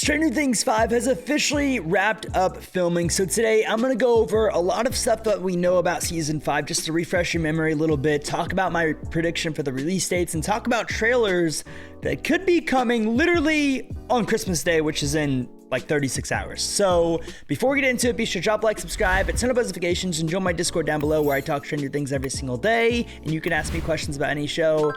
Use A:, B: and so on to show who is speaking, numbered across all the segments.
A: Stranger Things 5 has officially wrapped up filming, so today I'm going to go over a lot of stuff that we know about Season 5, just to refresh your memory a little bit, talk about my prediction for the release dates, and talk about trailers that could be coming literally on Christmas Day, which is in like 36 hours. So before we get into it, be sure to drop a like, subscribe, and turn on notifications, and join my Discord down below where I talk Stranger Things every single day, and you can ask me questions about any show.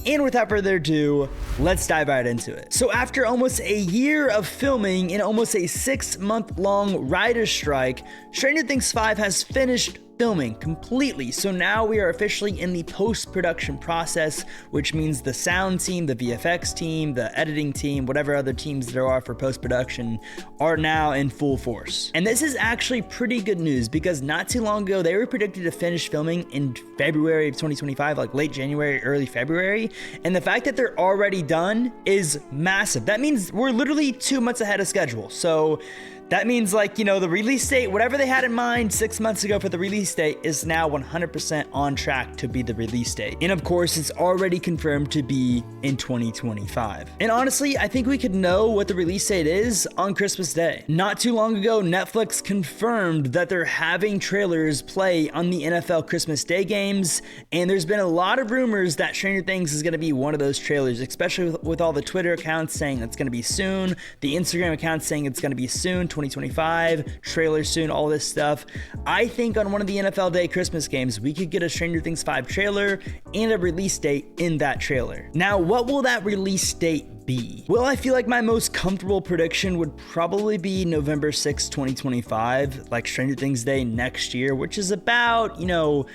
A: And without further ado, let's dive right into it. So after almost a year of filming and almost a 6-month-long writer's strike, Stranger Things 5 has finished filming completely. So now we are officially in the post-production process, which means the sound team, the VFX team, the editing team, whatever other teams there are for post-production are now in full force. And this is actually pretty good news because not too long ago, they were predicted to finish filming in February of 2025, like late January, early February. And the fact that they're already done is massive. That means we're literally 2 months ahead of schedule. So that means, like, you know, the release date, whatever they had in mind 6 months ago for the release date, is now 100% on track to be the release date. And of course, it's already confirmed to be in 2025. And honestly, I think we could know what the release date is on Christmas Day. Not too long ago, Netflix confirmed that they're having trailers play on the NFL Christmas Day games. And there's been a lot of rumors that Stranger Things is going to be one of those trailers, especially with all the Twitter accounts saying it's going to be soon, the Instagram accounts saying it's going to be soon, 2025, trailer soon, all this stuff. I think on one of the NFL Day Christmas games, we could get a Stranger Things 5 trailer and a release date in that trailer. Now, what will that release date be? Well, I feel like my most comfortable prediction would probably be November 6, 2025, like Stranger Things Day next year, which is about, 10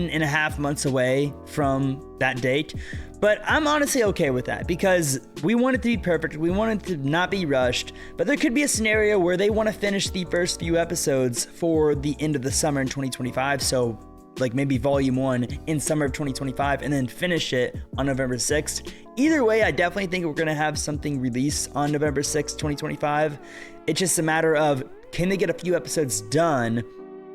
A: and a half months away from that date. But I'm honestly okay with that because we want it to be perfect. We want it to not be rushed, but there could be a scenario where they want to finish the first few episodes for the end of the summer in 2025. So like maybe volume 1 in summer of 2025 and then finish it on November 6th. Either way, I definitely think we're going to have something released on November 6th, 2025. It's just a matter of, can they get a few episodes done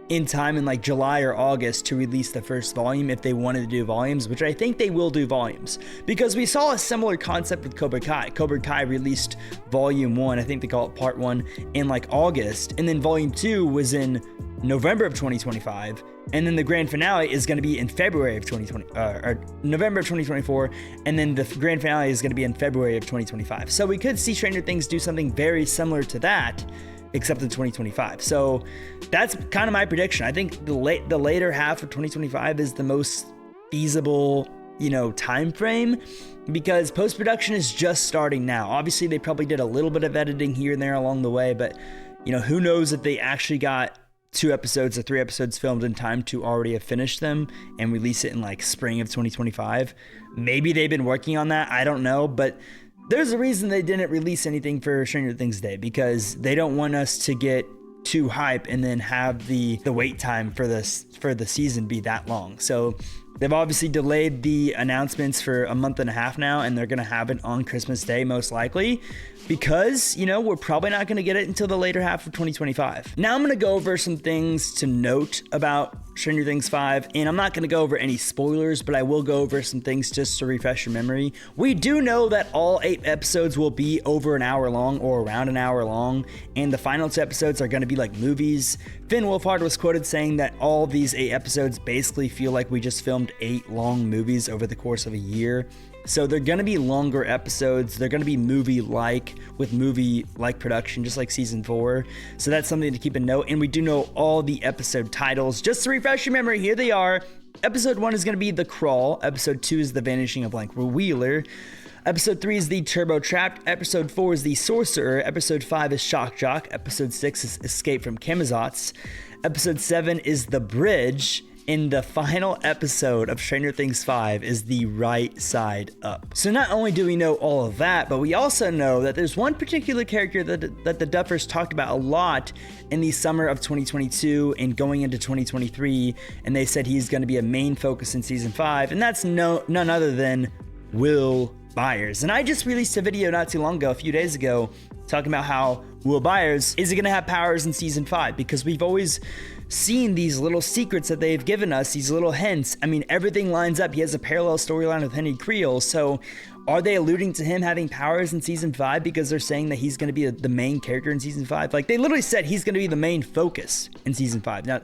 A: in time in like July or August to release the first volume if they wanted to do volumes, which I think they will do volumes, because we saw a similar concept with Cobra Kai. Cobra Kai released volume 1, I think they call it part 1, in like August, and then volume 2 was in November of 2025, and then the grand finale is going to be in February of 2020 or November of 2024, and then the grand finale is going to be in February of 2025. So we could see Stranger Things do something very similar to that, except in 2025. So that's kind of my prediction. I think the later half of 2025 is the most feasible, time frame, because post-production is just starting now. Obviously, they probably did a little bit of editing here and there along the way, but who knows if they actually got 2 episodes or 3 episodes filmed in time to already have finished them and release it in like spring of 2025. Maybe they've been working on that. I don't know, but there's a reason they didn't release anything for Stranger Things Day, because they don't want us to get too hype and then have the wait time for the season be that long. So they've obviously delayed the announcements for a month and a half now, and they're going to have it on Christmas Day most likely, because, we're probably not going to get it until the later half of 2025. Now I'm going to go over some things to note about Stranger Things 5, and I'm not going to go over any spoilers, but I will go over some things just to refresh your memory. We do know that all 8 episodes will be over an hour long or around an hour long, and the final 2 episodes are going to be like movies. Finn Wolfhard was quoted saying that all these 8 episodes basically feel like we just filmed 8 long movies over the course of a year. So they're going to be longer episodes. They're going to be movie-like, with movie-like production, just like season 4. So that's something to keep in note. And we do know all the episode titles. Just to refresh your memory, here they are. Episode 1 is going to be The Crawl. Episode 2 is The Vanishing of Blank Wheeler. Episode 3 is The Turbo Trapped. Episode 4 is The Sorcerer. Episode 5 is Shock Jock. Episode 6 is Escape from Camazotz. Episode 7 is The Bridge. In the final episode of Stranger Things 5 is The Right Side Up. So not only do we know all of that, but we also know that there's one particular character that the Duffers talked about a lot in the summer of 2022 and going into 2023, and they said he's going to be a main focus in season 5, and that's none other than Will Byers. And I just released a video not too long ago, a few days ago, talking about how Will Byers is going to have powers in season 5, because we've always seen these little secrets that they've given us, these little hints. I mean, everything lines up. He has a parallel storyline with Henry Creel, so Are they alluding to him having powers in season 5 because they're saying that he's going to be the main character in season 5? Like, they literally said he's going to be the main focus in season 5. Now,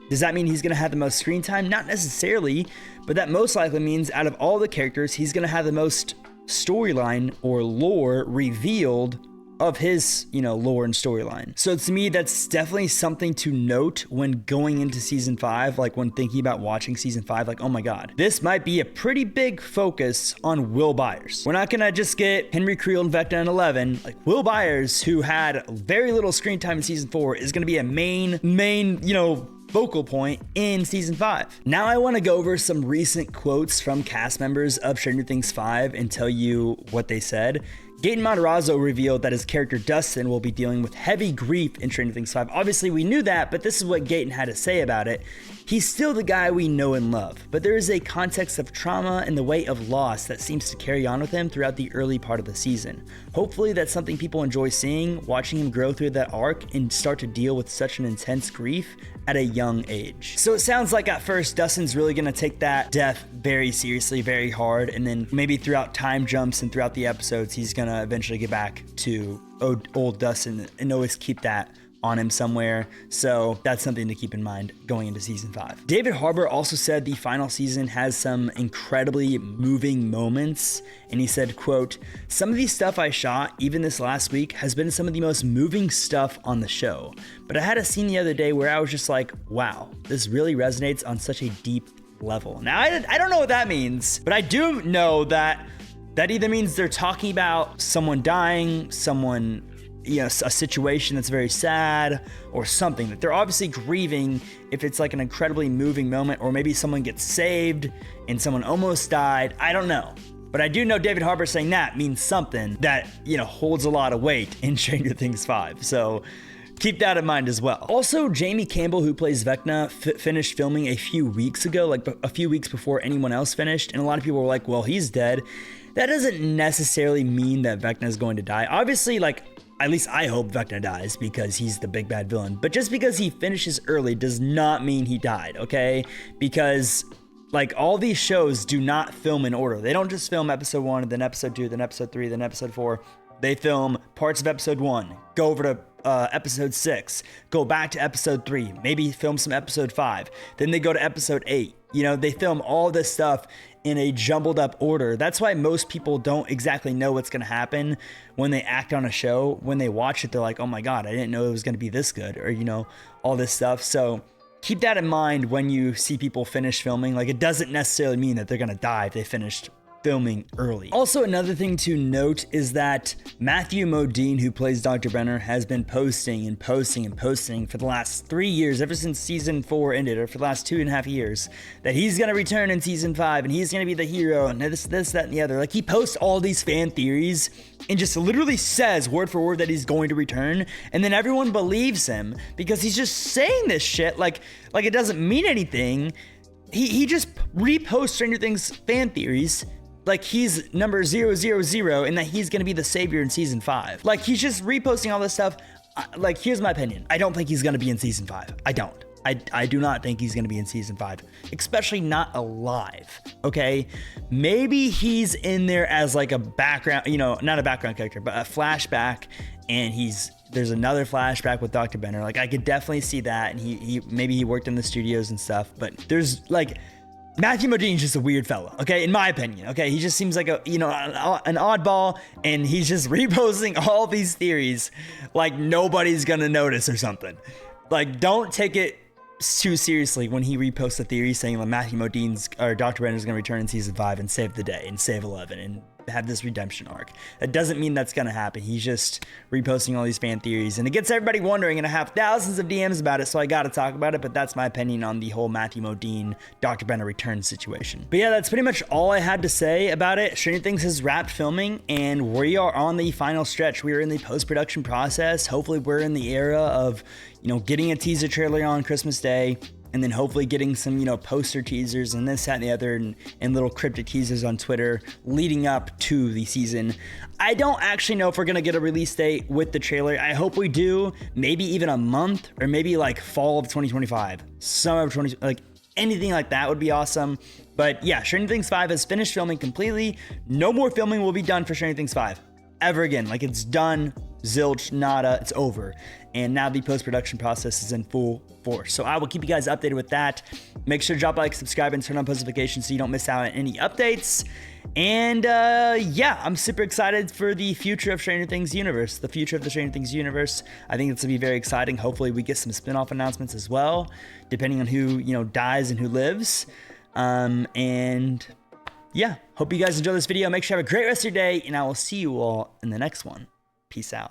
A: does that mean he's going to have the most screen time? Not necessarily, but that most likely means out of all the characters, he's going to have the most storyline or lore revealed of his, lore and storyline. So to me, that's definitely something to note when going into season 5, like when thinking about watching season 5, like, oh my God, this might be a pretty big focus on Will Byers. We're not gonna just get Henry Creel and Vecna in 11. Like, Will Byers, who had very little screen time in season 4, is gonna be a main, focal point in season 5. Now I want to go over some recent quotes from cast members of Stranger Things 5 and tell you what they said. Gaten Matarazzo revealed that his character Dustin will be dealing with heavy grief in Stranger Things 5. Obviously we knew that, but this is what Gaten had to say about it. He's still the guy we know and love, but there is a context of trauma and the weight of loss that seems to carry on with him throughout the early part of the season. Hopefully that's something people enjoy seeing, watching him grow through that arc and start to deal with such an intense grief at a young age. So it sounds like at first Dustin's really gonna take that death very seriously, very hard, and then maybe throughout time jumps and throughout the episodes, he's gonna eventually get back to old Dustin and always keep that on him somewhere. So that's something to keep in mind going into season 5. David Harbour also said the final season has some incredibly moving moments, and he said, quote, "Some of the stuff I shot even this last week has been some of the most moving stuff on the show, but I had a scene the other day where I was just like, wow, this really resonates on such a deep level." Now I don't know what that means, but I do know that either means they're talking about someone dying, someone, a situation that's very sad or something, that they're obviously grieving if it's like an incredibly moving moment, or maybe someone gets saved and someone almost died. I don't know. But I do know David Harbour saying that means something that, holds a lot of weight in Stranger Things 5. So keep that in mind as well. Also, Jamie Campbell, who plays Vecna, finished filming a few weeks ago, like a few weeks before anyone else finished. And a lot of people were like, well, he's dead. That doesn't necessarily mean that Vecna is going to die. Obviously, at least I hope Vecna dies because he's the big bad villain. But just because he finishes early does not mean he died, okay? Because all these shows do not film in order. They don't just film episode 1, then episode 2, then episode 3, then episode 4. They film parts of episode 1, go over to episode 6, go back to episode 3, maybe film some episode 5. Then they go to episode 8. They film all this stuff in a jumbled up order. That's why most people don't exactly know what's going to happen when they act on a show. When they watch it, they're like, oh my God, I didn't know it was going to be this good, or, all this stuff. So keep that in mind when you see people finish filming. It doesn't necessarily mean that they're going to die if they finished filming early. Also, another thing to note is that Matthew Modine, who plays Dr. Brenner, has been posting for the last 3 years, ever since season 4 ended, or for the last 2.5 years, that he's gonna return in season 5 and he's gonna be the hero and this, that, and the other. He posts all these fan theories and just literally says word for word that he's going to return, and then everyone believes him because he's just saying this shit like it doesn't mean anything. He just reposts Stranger Things fan theories like he's number 000 and that he's gonna be the savior in season 5. He's just reposting all this stuff. Here's my opinion. I don't think he's gonna be in season 5. I don't. I do not think he's gonna be in season 5, especially not alive, okay? Maybe he's in there as a background, not a background character, but a flashback, and there's another flashback with Dr. Benner. I could definitely see that, and he maybe he worked in the studios and stuff, but there's Matthew Modine's just a weird fellow, okay? In my opinion, okay? He just seems like an oddball, and he's just reposting all these theories like nobody's gonna notice or something. Don't take it too seriously when he reposts a theory saying that Matthew Modine's or Dr. Brenner's gonna return in season 5 and save the day and save 11 and have this redemption arc. That doesn't mean that's gonna happen. He's just reposting all these fan theories, and it gets everybody wondering, and I have thousands of DMs about it, so I gotta talk about it. But that's my opinion on the whole Matthew Modine Dr. Brenner return situation. But yeah, that's pretty much all I had to say about it. Stranger Things has wrapped filming, and we are on the final stretch. We are in the post-production process. Hopefully we're in the era of getting a teaser trailer on Christmas Day, and then hopefully getting some, poster teasers and this, that, and the other, and little cryptic teasers on Twitter leading up to the season. I don't actually know if we're gonna get a release date with the trailer. I hope we do, maybe even a month, or maybe fall of 2025, summer of anything like that would be awesome. But yeah, Stranger Things 5 has finished filming completely. No more filming will be done for Stranger Things 5 ever again. Like, it's done, zilch, nada, it's over. And now the post-production process is in full force. So I will keep you guys updated with that. Make sure to drop a like, subscribe, and turn on post notifications so you don't miss out on any updates. And yeah, I'm super excited for the future of Stranger Things universe, the future of the Stranger Things universe. I think it's gonna be very exciting. Hopefully we get some spin-off announcements as well, depending on who, you know, dies and who lives. And yeah, hope you guys enjoy this video. Make sure you have a great rest of your day, and I will see you all in the next one. Peace out.